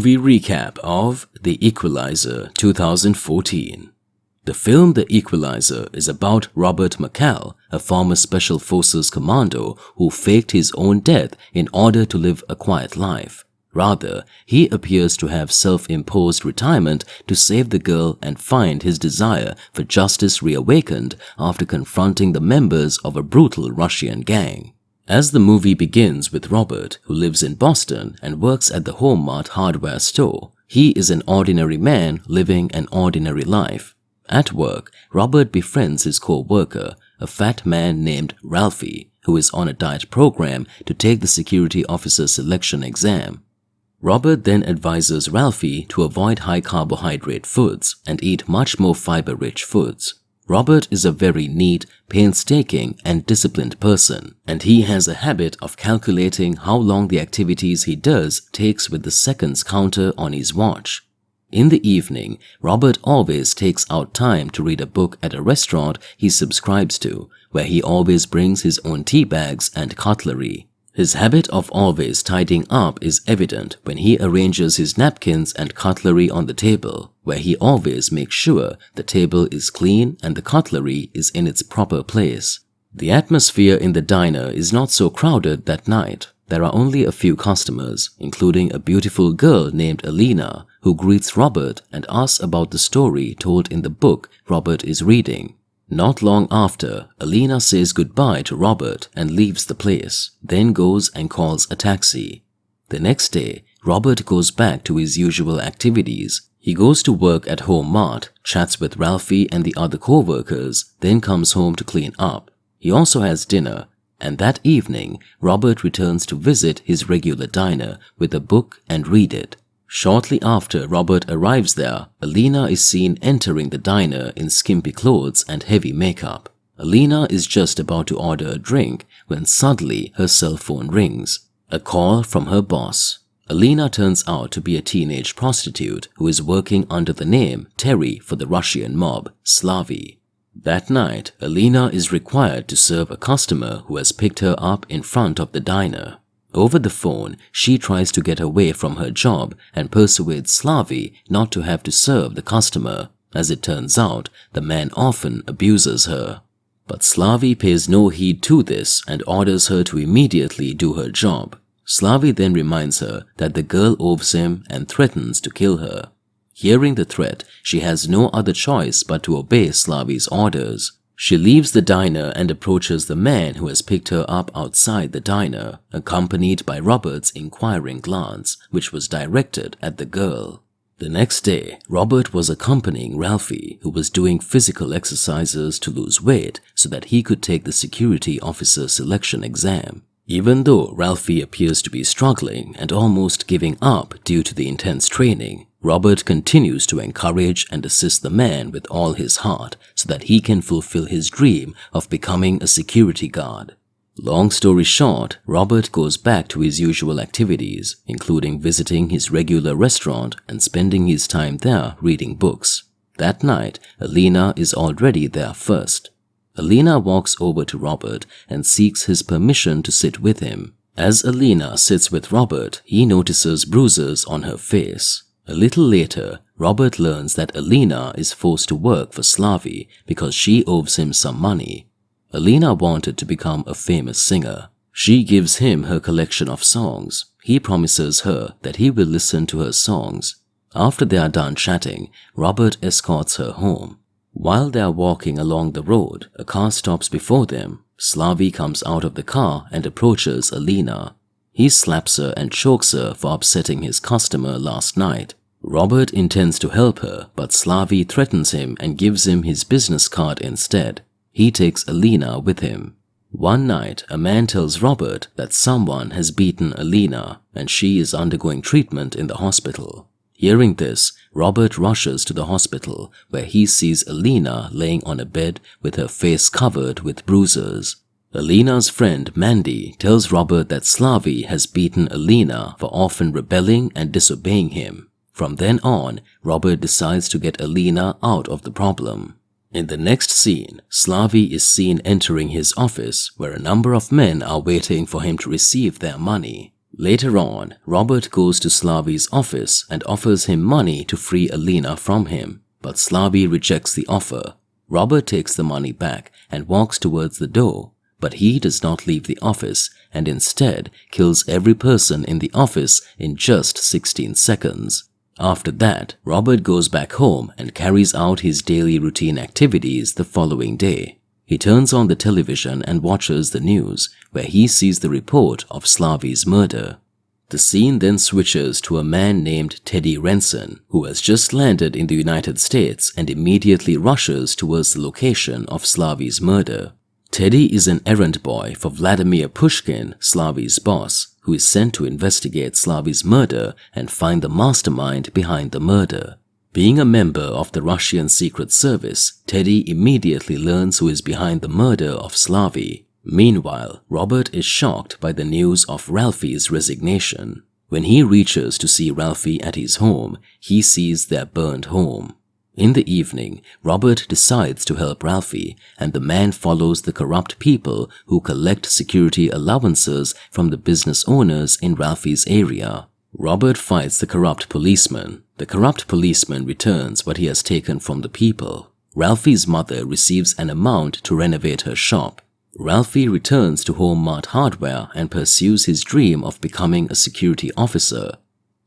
Movie recap of The Equalizer 2014. The film The Equalizer is about Robert Mccall, a former Special Forces commando who faked his own death in order to live a quiet life. Rather, he appears to have self-imposed retirement to save the girl and find his desire for justice reawakened after confronting the members of a brutal Russian gang. As the movie begins with Robert, who lives in Boston and works at the Home Mart hardware store, he is an ordinary man living an ordinary life. At work, Robert befriends his co-worker, a fat man named Ralphie, who is on a diet program to take the security officer selection exam. Robert then advises Ralphie to avoid high-carbohydrate foods and eat much more fiber-rich foods. Robert is a very neat, painstaking, and disciplined person, and he has a habit of calculating how long the activities he does takes with the seconds counter on his watch. In the evening, Robert always takes out time to read a book at a restaurant he subscribes to, where he always brings his own tea bags and cutlery. His habit of always tidying up is evident when he arranges his napkins and cutlery on the table, where he always makes sure the table is clean and the cutlery is in its proper place. The atmosphere in the diner is not so crowded that night. There are only a few customers, including a beautiful girl named Alina, who greets Robert and asks about the story told in the book Robert is reading. Not long after, Alina says goodbye to Robert and leaves the place, then goes and calls a taxi. The next day, Robert goes back to his usual activities. He goes to work at Home Mart, chats with Ralphie and the other co-workers, then comes home to clean up. He also has dinner, and that evening, Robert returns to visit his regular diner with a book and read it. Shortly after Robert arrives there, Alina is seen entering the diner in skimpy clothes and heavy makeup. Alina is just about to order a drink when suddenly her cell phone rings. A call from her boss. Alina turns out to be a teenage prostitute who is working under the name Terry for the Russian mob, Slavy. That night, Alina is required to serve a customer who has picked her up in front of the diner. Over the phone, she tries to get away from her job and persuades Slavy not to have to serve the customer. As it turns out, the man often abuses her. But Slavy pays no heed to this and orders her to immediately do her job. Slavy then reminds her that the girl owes him and threatens to kill her. Hearing the threat, she has no other choice but to obey Slavy's orders. She leaves the diner and approaches the man who has picked her up outside the diner, accompanied by Robert's inquiring glance, which was directed at the girl. The next day, Robert was accompanying Ralphie, who was doing physical exercises to lose weight so that he could take the security officer selection exam. Even though Ralphie appears to be struggling and almost giving up due to the intense training, Robert continues to encourage and assist the man with all his heart so that he can fulfill his dream of becoming a security guard. Long story short, Robert goes back to his usual activities, including visiting his regular restaurant and spending his time there reading books. That night, Alina is already there first. Alina walks over to Robert and seeks his permission to sit with him. As Alina sits with Robert, he notices bruises on her face. A little later, Robert learns that Alina is forced to work for Slavy because she owes him some money. Alina wanted to become a famous singer. She gives him her collection of songs. He promises her that he will listen to her songs. After they are done chatting, Robert escorts her home. While they are walking along the road, a car stops before them. Slavy comes out of the car and approaches Alina. He slaps her and chokes her for upsetting his customer last night. Robert intends to help her, but Slavy threatens him and gives him his business card instead. He takes Alina with him. One night, a man tells Robert that someone has beaten Alina and she is undergoing treatment in the hospital. Hearing this, Robert rushes to the hospital where he sees Alina laying on a bed with her face covered with bruises. Alina's friend Mandy tells Robert that Slavy has beaten Alina for often rebelling and disobeying him. From then on, Robert decides to get Alina out of the problem. In the next scene, Slavy is seen entering his office where a number of men are waiting for him to receive their money. Later on, Robert goes to Slavy's office and offers him money to free Alina from him, but Slavy rejects the offer. Robert takes the money back and walks towards the door, but he does not leave the office and instead kills every person in the office in just 16 seconds. After that, Robert goes back home and carries out his daily routine activities the following day. He turns on the television and watches the news, where he sees the report of Slavy's murder. The scene then switches to a man named Teddy Renson, who has just landed in the United States and immediately rushes towards the location of Slavy's murder. Teddy is an errand boy for Vladimir Pushkin, Slavy's boss, who is sent to investigate Slavy's murder and find the mastermind behind the murder. Being a member of the Russian Secret Service, Teddy immediately learns who is behind the murder of Slavy. Meanwhile, Robert is shocked by the news of Ralphie's resignation. When he reaches to see Ralphie at his home, he sees their burned home. In the evening, Robert decides to help Ralphie, and the man follows the corrupt people who collect security allowances from the business owners in Ralphie's area. Robert fights the corrupt policeman. The corrupt policeman returns what he has taken from the people. Ralphie's mother receives an amount to renovate her shop. Ralphie returns to Home Mart Hardware and pursues his dream of becoming a security officer.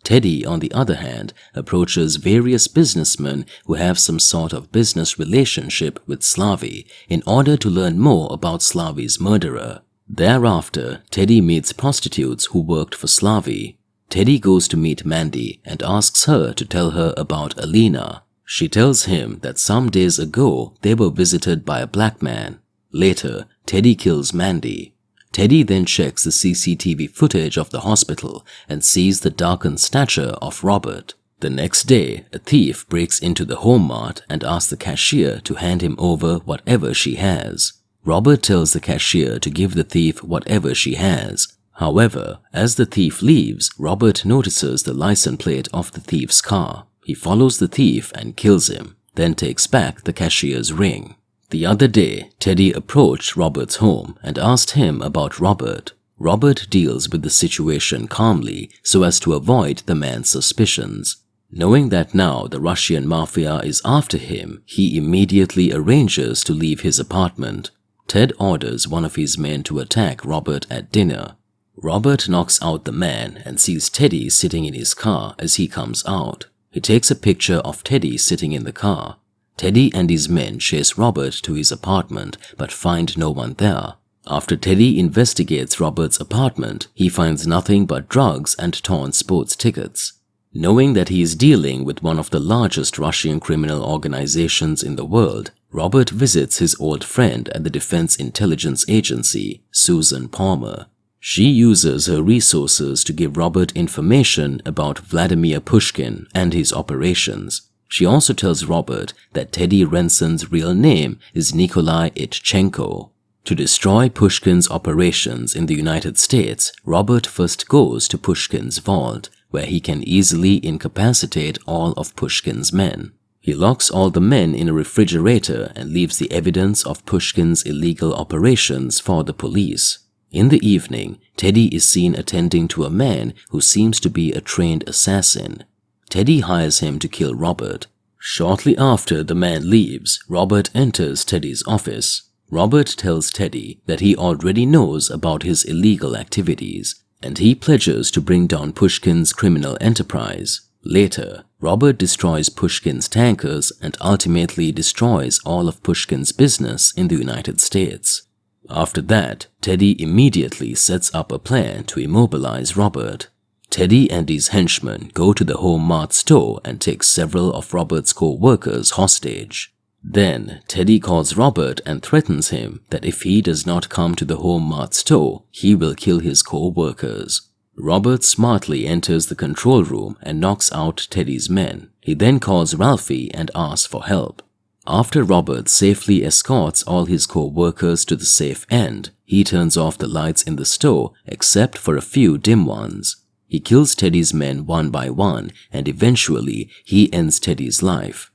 Teddy, on the other hand, approaches various businessmen who have some sort of business relationship with Slavy in order to learn more about Slavy's murderer. Thereafter, Teddy meets prostitutes who worked for Slavy. Teddy goes to meet Mandy and asks her to tell her about Alina. She tells him that some days ago they were visited by a black man. Later, Teddy kills Mandy. Teddy then checks the CCTV footage of the hospital and sees the darkened stature of Robert. The next day, a thief breaks into the Home Mart and asks the cashier to hand him over whatever she has. Robert tells the cashier to give the thief whatever she has. However, as the thief leaves, Robert notices the license plate of the thief's car. He follows the thief and kills him, then takes back the cashier's ring. The other day, Teddy approached Robert's home and asked him about Robert. Robert deals with the situation calmly so as to avoid the man's suspicions. Knowing that now the Russian mafia is after him, he immediately arranges to leave his apartment. Ted orders one of his men to attack Robert at dinner. Robert knocks out the man and sees Teddy sitting in his car as he comes out. He takes a picture of Teddy sitting in the car. Teddy and his men chase Robert to his apartment but find no one there. After Teddy investigates Robert's apartment, he finds nothing but drugs and torn sports tickets. Knowing that he is dealing with one of the largest Russian criminal organizations in the world, Robert visits his old friend at the Defense Intelligence Agency, Susan Palmer. She uses her resources to give Robert information about Vladimir Pushkin and his operations. She also tells Robert that Teddy Renson's real name is Nikolai Itchenko. To destroy Pushkin's operations in the United States, Robert first goes to Pushkin's vault, where he can easily incapacitate all of Pushkin's men. He locks all the men in a refrigerator and leaves the evidence of Pushkin's illegal operations for the police. In the evening, Teddy is seen attending to a man who seems to be a trained assassin. Teddy hires him to kill Robert. Shortly after the man leaves, Robert enters Teddy's office. Robert tells Teddy that he already knows about his illegal activities, and he pledges to bring down Pushkin's criminal enterprise. Later, Robert destroys Pushkin's tankers and ultimately destroys all of Pushkin's business in the United States. After that, Teddy immediately sets up a plan to immobilize Robert. Teddy and his henchmen go to the Home Mart store and take several of Robert's co-workers hostage. Then, Teddy calls Robert and threatens him that if he does not come to the Home Mart store, he will kill his co-workers. Robert smartly enters the control room and knocks out Teddy's men. He then calls Ralphie and asks for help. After Robert safely escorts all his co-workers to the safe end, he turns off the lights in the store except for a few dim ones. He kills Teddy's men one by one, and eventually he ends Teddy's life.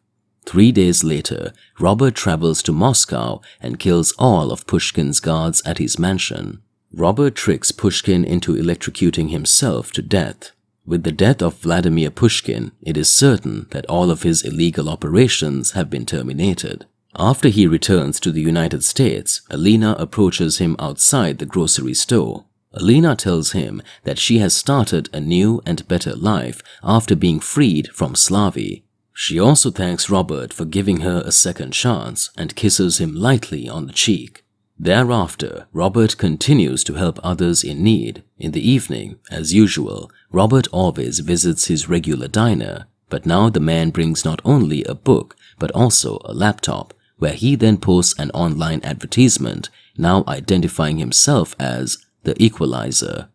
3 days later, Robert travels to Moscow and kills all of Pushkin's guards at his mansion. Robert tricks Pushkin into electrocuting himself to death. With the death of Vladimir Pushkin, it is certain that all of his illegal operations have been terminated. After he returns to the United States, Alina approaches him outside the grocery store. Alina tells him that she has started a new and better life after being freed from Slavy. She also thanks Robert for giving her a second chance and kisses him lightly on the cheek. Thereafter, Robert continues to help others in need. In the evening, as usual, Robert always visits his regular diner, but now the man brings not only a book but also a laptop, where he then posts an online advertisement, now identifying himself as the Equalizer.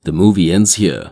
The movie ends here.